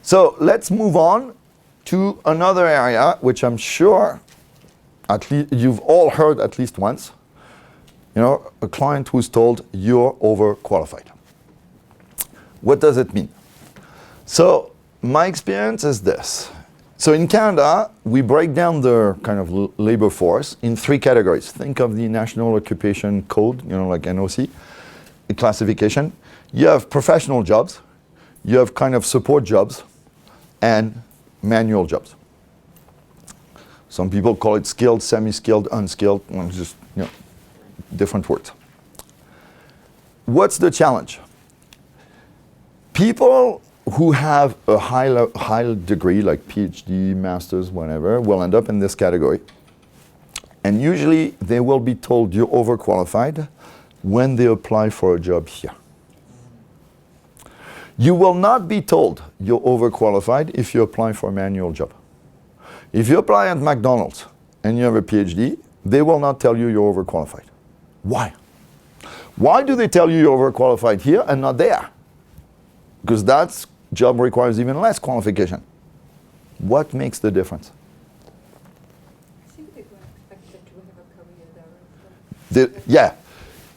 So let's move on to another area, which I'm sure at least you've all heard at least once. You know, a client who's told you're overqualified. What does it mean? So my experience is this. So in Canada, we break down the kind of labor force in three categories. Think of the National Occupation Code, you know, like NOC, a classification. You have professional jobs, you have kind of support jobs, and manual jobs. Some people call it skilled, semi-skilled, unskilled, just, you know, different words. What's the challenge? People who have a high degree, like PhD, master's, whatever, will end up in this category. And usually they will be told you're overqualified when they apply for a job here. You will not be told you're overqualified if you apply for a manual job. If you apply at McDonald's and you have a PhD, they will not tell you you're overqualified. Why? Why do they tell you you're overqualified here and not there? Because that job requires even less qualification. What makes the difference? I think they would expect that you have a career there. Yeah.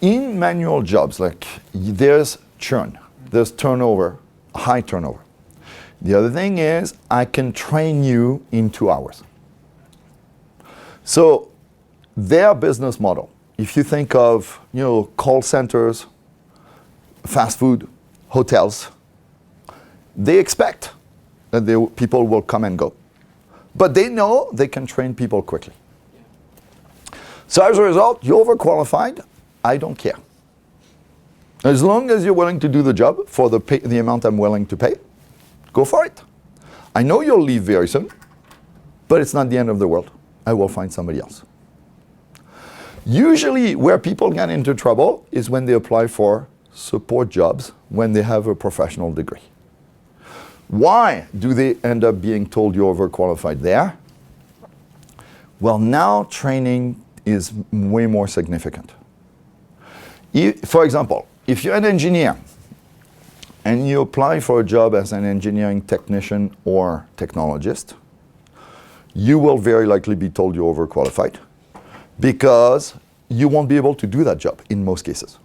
In manual jobs, like there's churn, there's turnover, high turnover. The other thing is I can train you in 2 hours. So their business model, if you think of, you know, call centers, fast food, hotels, they expect that people will come and go. But they know they can train people quickly. So as a result, you're overqualified, I don't care. As long as you're willing to do the job for the amount I'm willing to pay, go for it. I know you'll leave very soon, but it's not the end of the world. I will find somebody else. Usually where people get into trouble is when they apply for support jobs when they have a professional degree. Why do they end up being told you're overqualified there? Well, now training is way more significant. For example, if you're an engineer and you apply for a job as an engineering technician or technologist, you will very likely be told you're overqualified because you won't be able to do that job in most cases.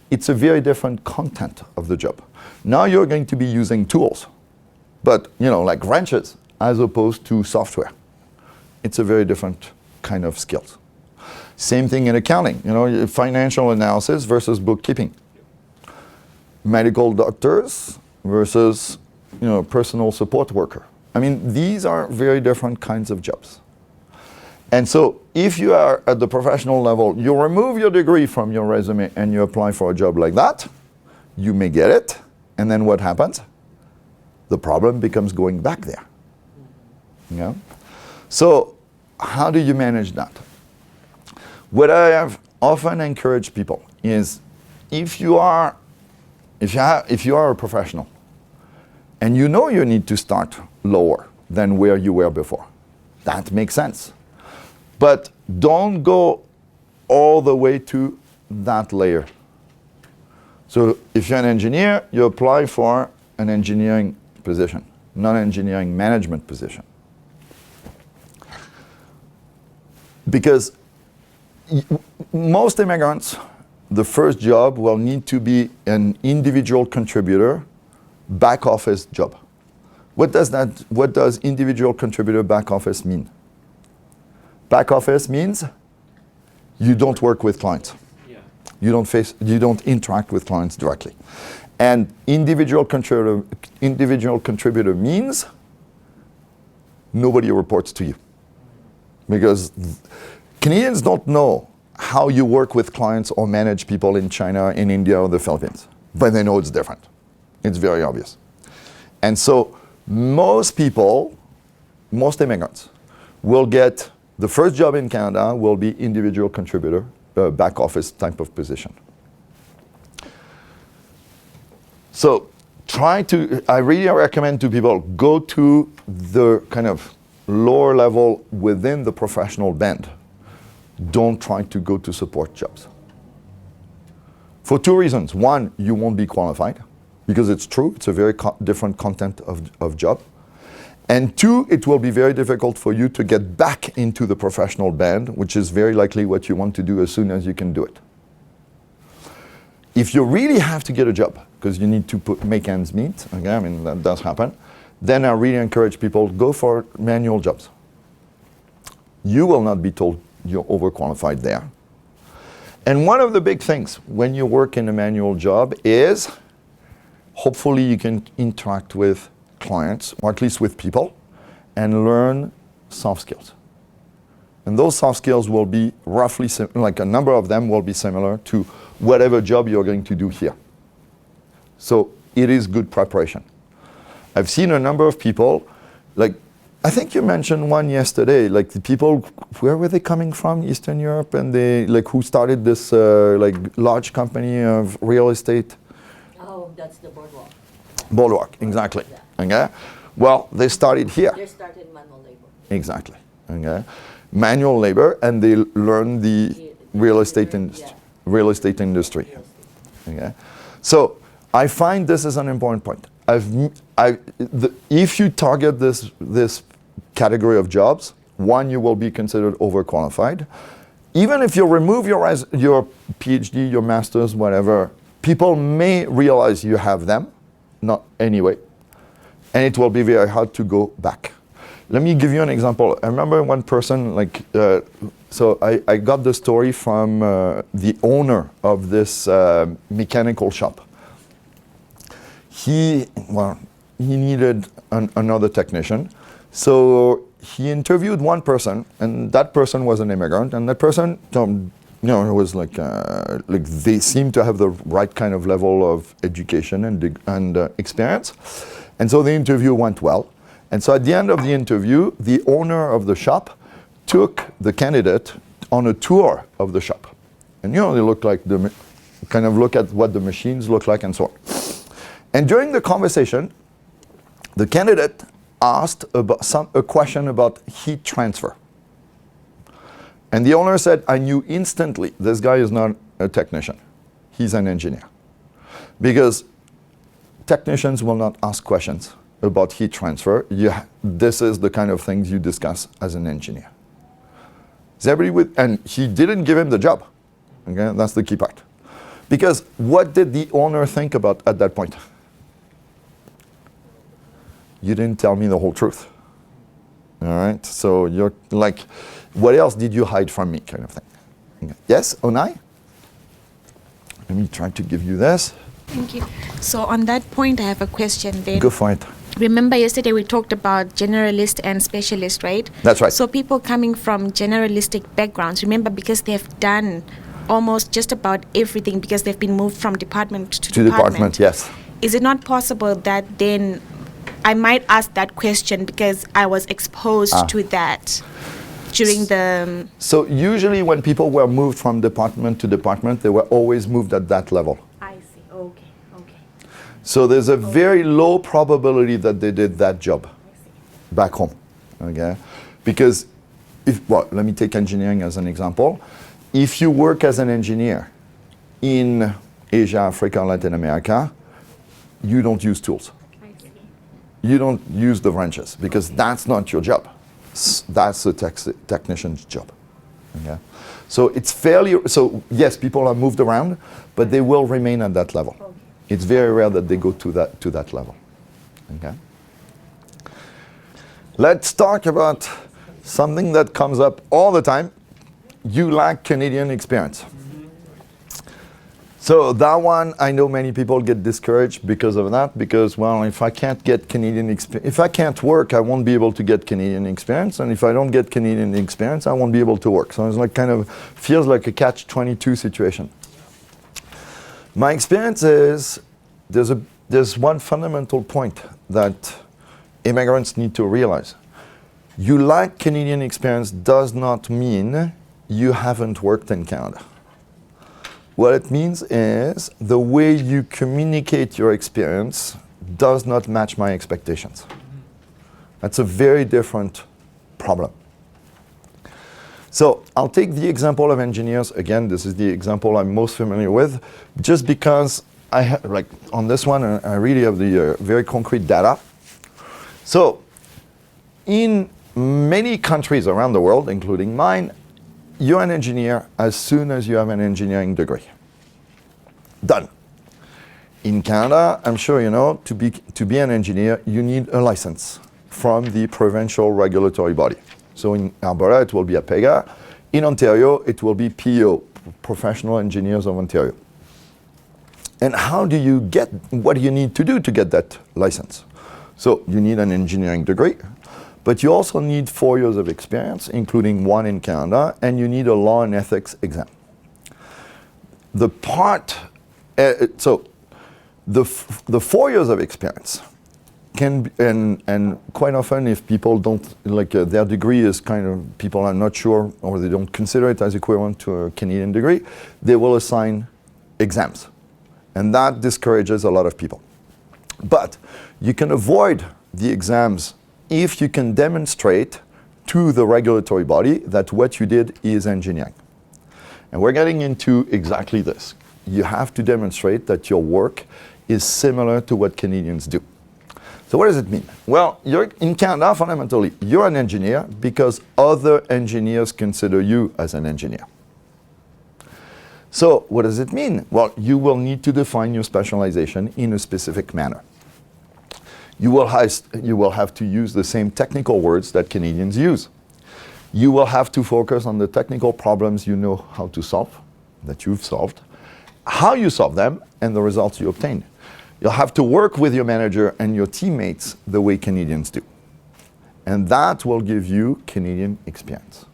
It's a very different content of the job. Now you're going to be using tools, but you know, like wrenches as opposed to software. It's a very different kind of skills. Same thing in accounting, you know, financial analysis versus bookkeeping. Medical doctors versus, you know, personal support worker. I mean, these are very different kinds of jobs. And so if you are at the professional level, you remove your degree from your resume and you apply for a job like that, you may get it, and then what happens? The problem becomes going back there. Yeah? So how do you manage that? What I have often encouraged people is if you are a professional and you know you need to start lower than where you were before, that makes sense. But don't go all the way to that layer. So if you're an engineer, you apply for an engineering position, not an engineering management position. Because most immigrants, the first job will need to be an individual contributor, back office job. What does individual contributor back office mean? Back office means you don't work with clients. Yeah. You don't interact with clients directly. And individual contributor means nobody reports to you. Because Canadians don't know how you work with clients or manage people in China, in India, or the Philippines. But they know it's different. It's very obvious. And so most immigrants will get the first job in Canada will be individual contributor, back office type of position. So I really recommend to people, go to the kind of lower level within the professional band. Don't try to go to support jobs. For two reasons. One, you won't be qualified. because it's true, it's a very different content of job. And two, it will be very difficult for you to get back into the professional band, which is very likely what you want to do as soon as you can do it. If you really have to get a job, because you need to make ends meet, okay, I mean, that does happen, then I really encourage people, go for manual jobs. You will not be told you're overqualified there. And one of the big things when you work in a manual job is, hopefully you can interact with clients, or at least with people, and learn soft skills. And those soft skills will be roughly, like a number of them will be similar to whatever job you're going to do here. So it is good preparation. I've seen a number of people, like, I think you mentioned one yesterday, like the people, where were they coming from? Eastern Europe, and they, like, who started this, like, large company of real estate? Oh, that's the boardwalk. Boardwalk, exactly. Yeah. Okay. Well, they started here. They started manual labor. Exactly. Okay. Manual labor, and they learn the real estate industry. Yeah. Real estate industry. Okay. So I find this is an important point. If you target this category of jobs, one, you will be considered overqualified. Even if you remove your PhD, your master's, whatever, people may realize you have them, not anyway, and it will be very hard to go back. Let me give you an example. I remember one person, like, so I got the story from the owner of this mechanical shop. He needed another technician, so he interviewed one person, and that person was an immigrant, and that person, was like they seemed to have the right kind of level of education and experience, and so the interview went well. And so at the end of the interview, the owner of the shop took the candidate on a tour of the shop, and they look like kind of look at what the machines look like and so on. And during the conversation, the candidate asked a question about heat transfer. And the owner said, I knew instantly this guy is not a technician. He's an engineer. Because technicians will not ask questions about heat transfer. This is the kind of things you discuss as an engineer. Is everybody with? And he didn't give him the job. Okay, that's the key part. Because what did the owner think about at that point? You didn't tell me the whole truth. All right, so you're like, what else did you hide from me, kind of thing. Okay. Yes, Onai? Let me try to give you this. Thank you. So on that point, I have a question then. Go for it. Remember yesterday we talked about generalist and specialist, right? That's right. So people coming from generalistic backgrounds, remember, because they've done almost just about everything because they've been moved from department to department. Yes. Is it not possible that then I might ask that question because I was exposed to that during the... So usually when people were moved from department to department, they were always moved at that level. I see. Okay. So there's a very low probability that they did that job back home. Okay? Because let me take engineering as an example. If you work as an engineer in Asia, Africa, Latin America, you don't use tools. You don't use the wrenches because that's not your job. That's the technician's job. Okay? So it's fairly, so yes, people are moved around, but they will remain at that level. Okay. It's very rare that they go to that level. Okay? Let's talk about something that comes up all the time. You lack Canadian experience. So that one, I know many people get discouraged because of that, because, well, if I can't get Canadian experience, if I can't work, I won't be able to get Canadian experience, and if I don't get Canadian experience, I won't be able to work. So it's like kind of feels like a catch-22 situation. My experience is there's one fundamental point that immigrants need to realize. You lack Canadian experience does not mean you haven't worked in Canada. What it means is the way you communicate your experience does not match my expectations. That's a very different problem. So I'll take the example of engineers. Again, this is the example I'm most familiar with, just because like on this one, I really have the very concrete data. So, in many countries around the world, including mine, you're an engineer as soon as you have an engineering degree. Done. In Canada, I'm sure you know, to be an engineer, you need a license from the provincial regulatory body. So in Alberta, it will be APEGA. In Ontario, it will be PEO, Professional Engineers of Ontario. And what do you need to do to get that license? So you need an engineering degree, but you also need 4 years of experience, including 1 in Canada, and you need a law and ethics exam. The 4 years of experience can be, and quite often if people don't, their degree is kind of, people are not sure or they don't consider it as equivalent to a Canadian degree, they will assign exams. And that discourages a lot of people. But you can avoid the exams if you can demonstrate to the regulatory body that what you did is engineering. And we're getting into exactly this. You have to demonstrate that your work is similar to what Canadians do. So what does it mean? Well, in Canada, fundamentally, you're an engineer because other engineers consider you as an engineer. So what does it mean? Well, you will need to define your specialization in a specific manner. You will have to use the same technical words that Canadians use. You will have to focus on the technical problems you know how to solve, that you've solved, how you solve them, and the results you obtain. You'll have to work with your manager and your teammates the way Canadians do. And that will give you Canadian experience.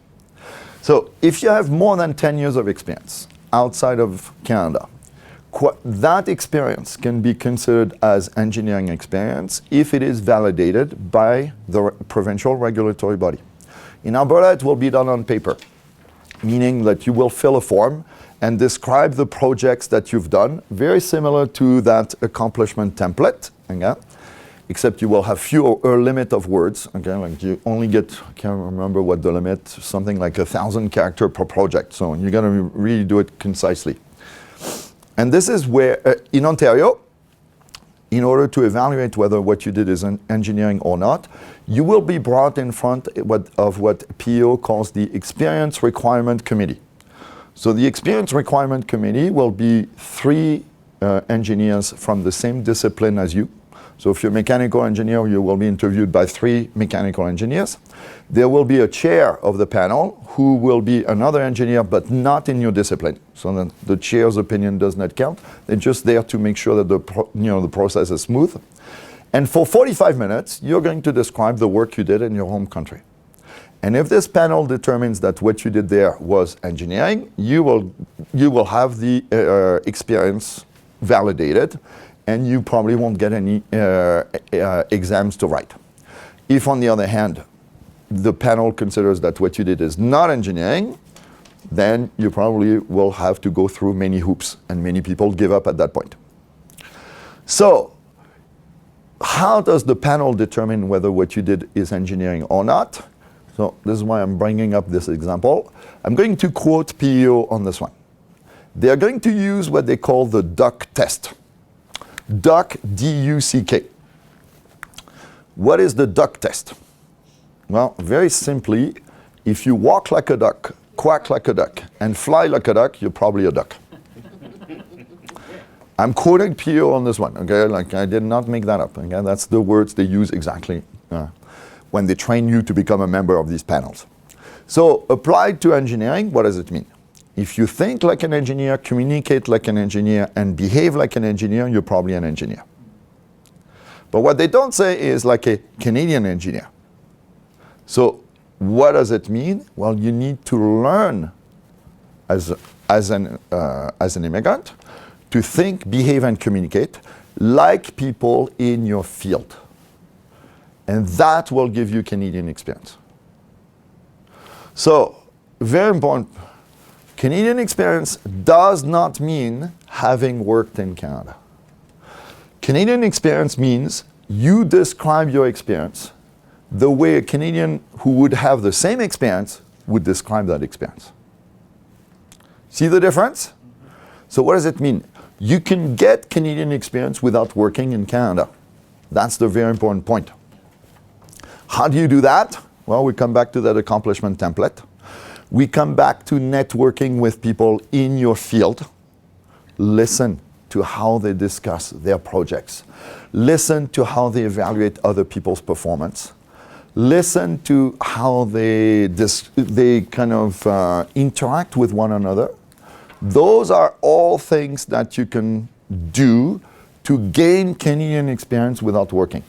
So if you have more than 10 years of experience outside of Canada, that experience can be considered as engineering experience if it is validated by the provincial regulatory body. In Alberta, it will be done on paper, meaning that you will fill a form and describe the projects that you've done, very similar to that accomplishment template, okay? Except you will have a limit of words, okay? Like you only get, I can't remember what the limit, something like 1,000 characters per project. So you gotta really do it concisely. And this is where, in Ontario, in order to evaluate whether what you did is engineering or not, you will be brought in front of what PEO calls the Experience Requirement Committee. So the Experience Requirement Committee will be 3 engineers from the same discipline as you. So if you're a mechanical engineer, you will be interviewed by 3 mechanical engineers. There will be a chair of the panel who will be another engineer, but not in your discipline. So that the chair's opinion does not count. They're just there to make sure that the process is smooth. And for 45 minutes, you're going to describe the work you did in your home country. And if this panel determines that what you did there was engineering, you will have the experience validated, and you probably won't get any exams to write. If, on the other hand, the panel considers that what you did is not engineering, then you probably will have to go through many hoops, and many people give up at that point. So, how does the panel determine whether what you did is engineering or not? So this is why I'm bringing up this example. I'm going to quote PEO on this one. They're going to use what they call the duck test. Duck, D-U-C-K. What is the duck test? Well, very simply, if you walk like a duck, quack like a duck, and fly like a duck, you're probably a duck. I'm quoting PEO on this one, okay? Like, I did not make that up, okay? That's the words they use exactly when they train you to become a member of these panels. So, applied to engineering, what does it mean? If you think like an engineer, communicate like an engineer, and behave like an engineer, you're probably an engineer. But what they don't say is like a Canadian engineer. So what does it mean? Well, you need to learn as an immigrant to think, behave, and communicate like people in your field. And that will give you Canadian experience. So, very important. Canadian experience does not mean having worked in Canada. Canadian experience means you describe your experience the way a Canadian who would have the same experience would describe that experience. See the difference? So what does it mean? You can get Canadian experience without working in Canada. That's the very important point. How do you do that? Well, we come back to that accomplishment template. We come back to networking with people in your field. Listen to how they discuss their projects. Listen to how they evaluate other people's performance. Listen to how they kind of interact with one another. Those are all things that you can do to gain Canadian experience without working.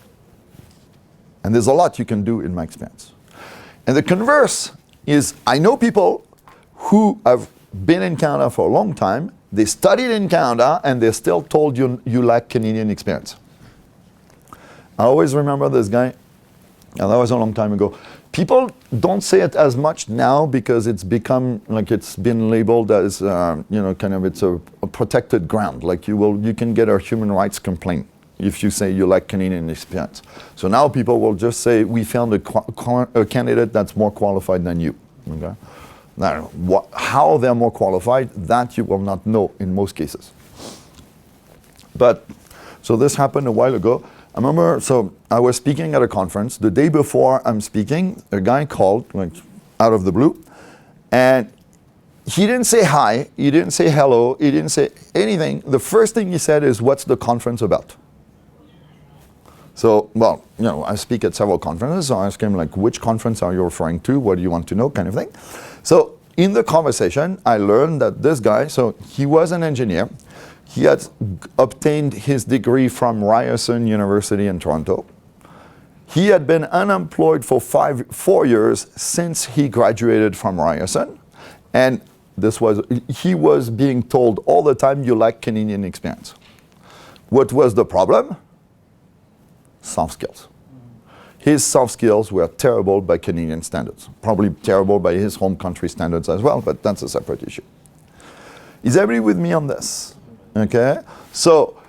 And there's a lot you can do in my experience. And the converse is, I know people who have been in Canada for a long time, they studied in Canada, and they're still told you lack Canadian experience. I always remember this guy, and that was a long time ago. People don't say it as much now because it's become, like it's been labeled as, kind of it's a protected ground. Like you can get a human rights complaint if you say you lack Canadian experience. So now people will just say, we found a candidate that's more qualified than you. Okay? Now, how they're more qualified, that you will not know in most cases. But, so this happened a while ago. I remember, so I was speaking at a conference. The day before I'm speaking, a guy called, like, out of the blue, and he didn't say hi, he didn't say hello, he didn't say anything. The first thing he said is, what's the conference about? So, well, I speak at several conferences, so I asked him, like, which conference are you referring to? What do you want to know, kind of thing. So, in the conversation, I learned that this guy, so he was an engineer. He had obtained his degree from Ryerson University in Toronto. He had been unemployed for 4 years since he graduated from Ryerson. And he was being told all the time, you lack Canadian experience. What was the problem? Soft skills. His soft skills were terrible by Canadian standards. Probably terrible by his home country standards as well, but that's a separate issue. Is everybody with me on this? Okay, so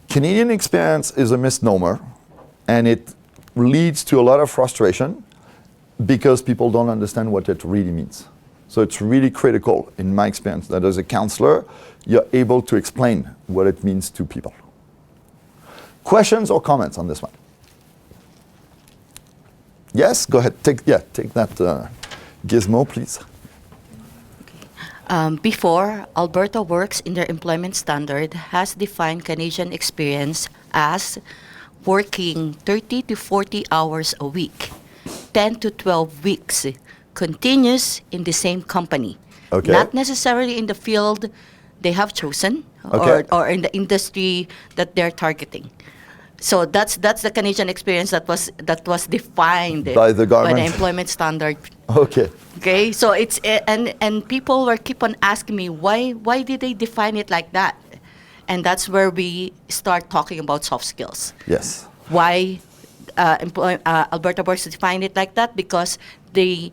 Canadian experience is a misnomer, and it leads to a lot of frustration because people don't understand what it really means. So it's really critical, in my experience, that as a counselor, you're able to explain what it means to people. Questions or comments on this one? Yes, go ahead. Take that gizmo, please. Before, Alberta Works in their employment standard has defined Canadian experience as working 30 to 40 hours a week, 10 to 12 weeks, continuous in the same company. Okay. Not necessarily in the field they have chosen Okay. or in the industry that they're targeting. So that's the Canadian experience that was defined By the government. by the employment standard. Okay. Okay, so it's and people were keep on asking me why did they define it like that, and that's where we start talking about soft skills. Yes. Why Alberta Works defined it like that? Because they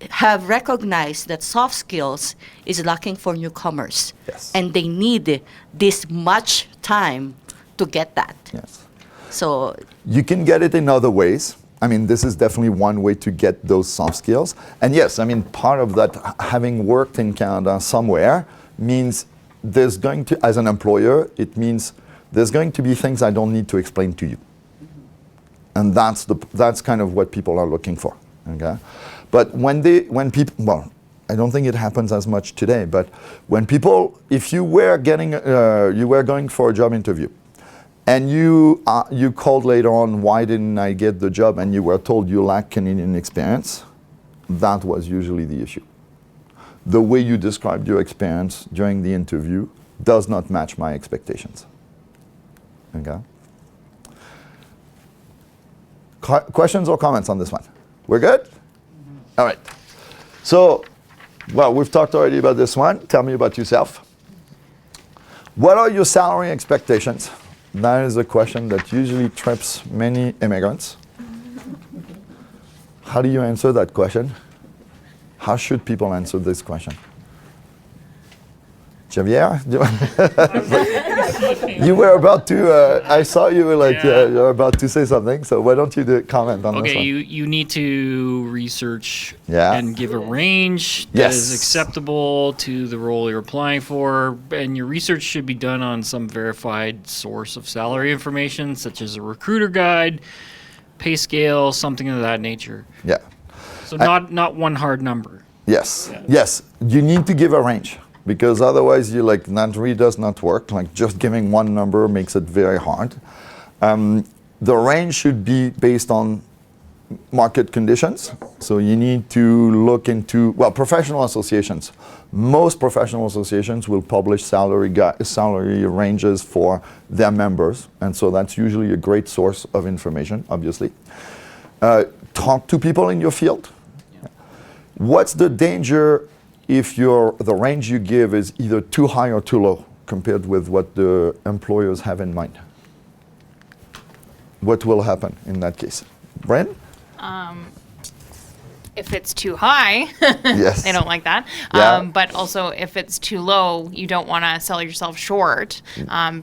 have recognized that soft skills is lacking for newcomers, Yes. and they need this much time to get that. Yes. So You can get it in other ways. I mean, this is definitely one way to get those soft skills. And yes, I mean, part of that, having worked in Canada somewhere, means there's going to, as an employer, it means there's going to be things I don't need to explain to you. And that's kind of what people are looking for. Okay? But when people, well, I don't think it happens as much today, but when people, if you were going for a job interview, and you called later on, why didn't I get the job? And you were told you lack Canadian experience. That was usually the issue. The way you described your experience during the interview does not match my expectations. Okay? Questions or comments on this one? We're good? All right. So, well, we've talked already about this one. Tell me about yourself. What are your salary expectations? That is a question that usually trips many immigrants. How do you answer that question? How should people answer this question? Javier, you were about to. I saw you were like you're about to say something. So why don't you comment on this Okay, one? you need to research Yeah. and give a range that Yes. is acceptable to the role you're applying for, and your research should be done on some verified source of salary information, such as a recruiter guide, pay scale, something of that nature. Yeah. So not one hard number. Yes. Yes. You need to give a range because otherwise you like that really does not work. Like just giving one number makes it very hard. The range should be based on market conditions. So you need to look into, well, professional associations. Most professional associations will publish salary ranges for their members. And so that's usually a great source of information, obviously. Talk to people in your field. What's the danger if the range you give is either too high or too low compared with what the employers have in mind? What will happen in that case? Brent? If it's too high, Yes. they don't like that. Yeah. But also, if it's too low, you don't want to sell yourself short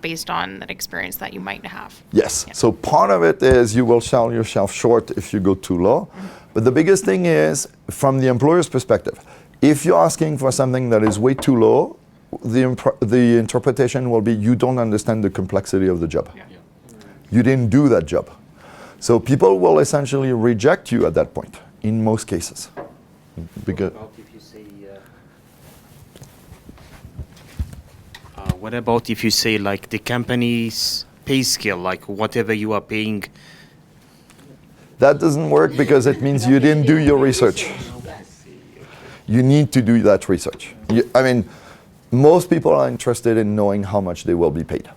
based on that experience that you might have. Yes. So part of it is you will sell yourself short if you go too low. But the biggest thing is, from the employer's perspective, if you're asking for something that is way too low, the interpretation will be you don't understand the complexity of the job. You didn't do that job. So people will essentially reject you at that point, in most cases. Because what about if you say like the company's pay scale, like whatever you are paying? that doesn't work because it means you didn't do your research. You need to do that research. I mean, most people are interested in knowing how much they will be paid.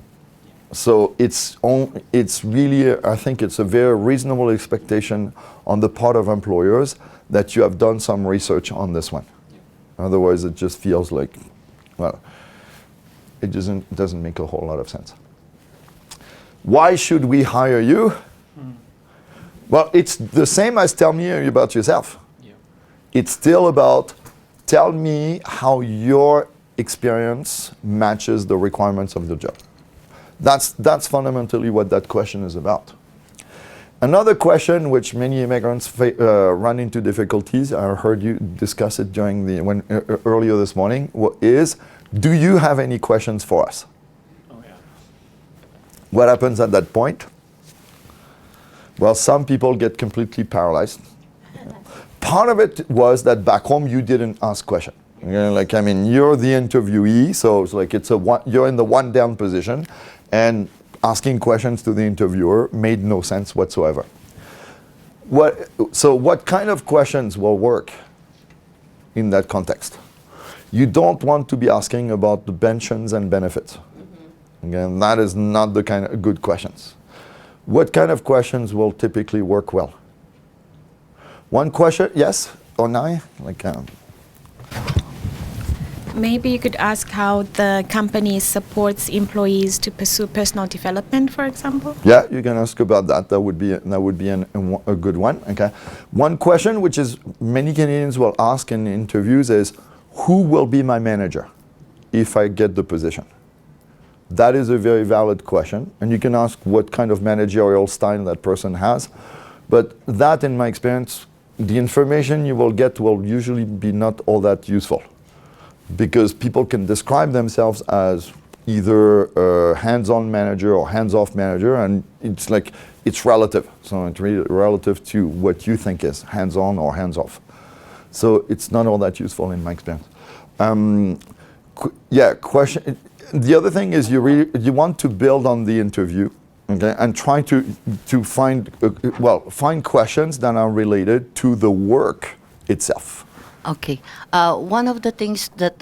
So it's really, I think it's a very reasonable expectation on the part of employers that you have done some research on this one. Otherwise, it just feels like, well, it doesn't make a whole lot of sense. Why should we hire you? Well, it's the same as tell me about yourself. It's still about tell me how your experience matches the requirements of the job. That's fundamentally what that question is about. Another question which many immigrants run into difficulties, I heard you discuss it during earlier this morning, is, do you have any questions for us? Oh, yeah. What happens at that point? Well, some people get completely paralyzed. Part of it was that back home you didn't ask questions. Like, I mean, you're the interviewee, so it's like you're in the one down position, and asking questions to the interviewer made no sense whatsoever. So what kind of questions will work in that context? You don't want to be asking about the pensions and benefits. Again, that is not the kind of good questions. What kind of questions will typically work well? One question, yes or no? Maybe you could ask how the company supports employees to pursue personal development, for example. Yeah, you can ask about that. That would be a good one. Okay. One question which is many Canadians will ask in interviews is, who will be my manager if I get the position? That is a very valid question, and you can ask what kind of managerial style that person has. But that, in my experience, the information you will get will usually be not all that useful, because people can describe themselves as either a hands-on manager or hands-off manager, and it's relative. So it's really relative to what you think is hands-on or hands-off. So it's not all that useful in my experience. Question. The other thing is you want to build on the interview, okay, and try to find questions that are related to the work itself. Okay. One of the things that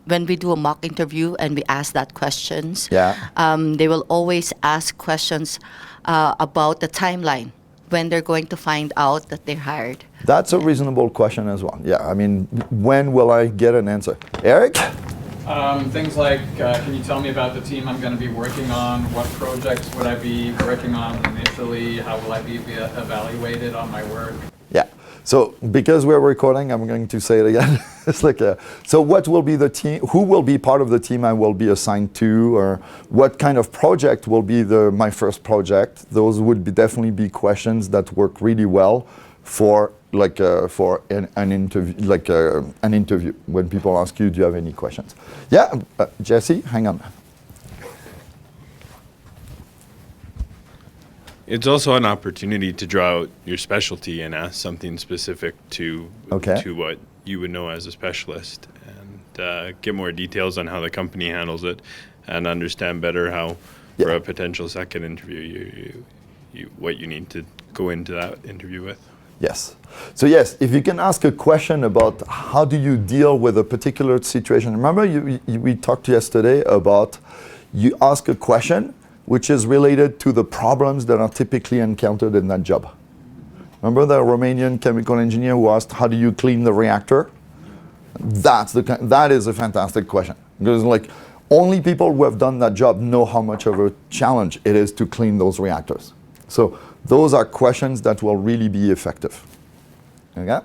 when we do a mock interview and we ask that questions, they will always ask questions about the timeline when they're going to find out that they're hired. That's a reasonable question as well. Yeah, I mean, when will I get an answer? Eric? Things like, can you tell me about the team I'm going to be working on? What projects would I be working on initially? How will I be evaluated on my work? Yeah. So because we're recording, I'm going to say it again. It's like so what will be the team, who will be part of the team I will be assigned to, or what kind of project will be my first project? Those would definitely be questions that work really well for an interview, when people ask you, do you have any questions? Yeah, Jesse, hang on. It's also an opportunity to draw out your specialty and ask something specific to what you would know as a specialist, and get more details on how the company handles it, and understand better how, for a potential second interview, what you need to go into that interview with. Yes. So yes, if you can ask a question about how do you deal with a particular situation. Remember, we talked yesterday about you ask a question which is related to the problems that are typically encountered in that job. Remember the Romanian chemical engineer who asked, how do you clean the reactor? That is a fantastic question. Because only people who have done that job know how much of a challenge it is to clean those reactors. So those are questions that will really be effective. Okay?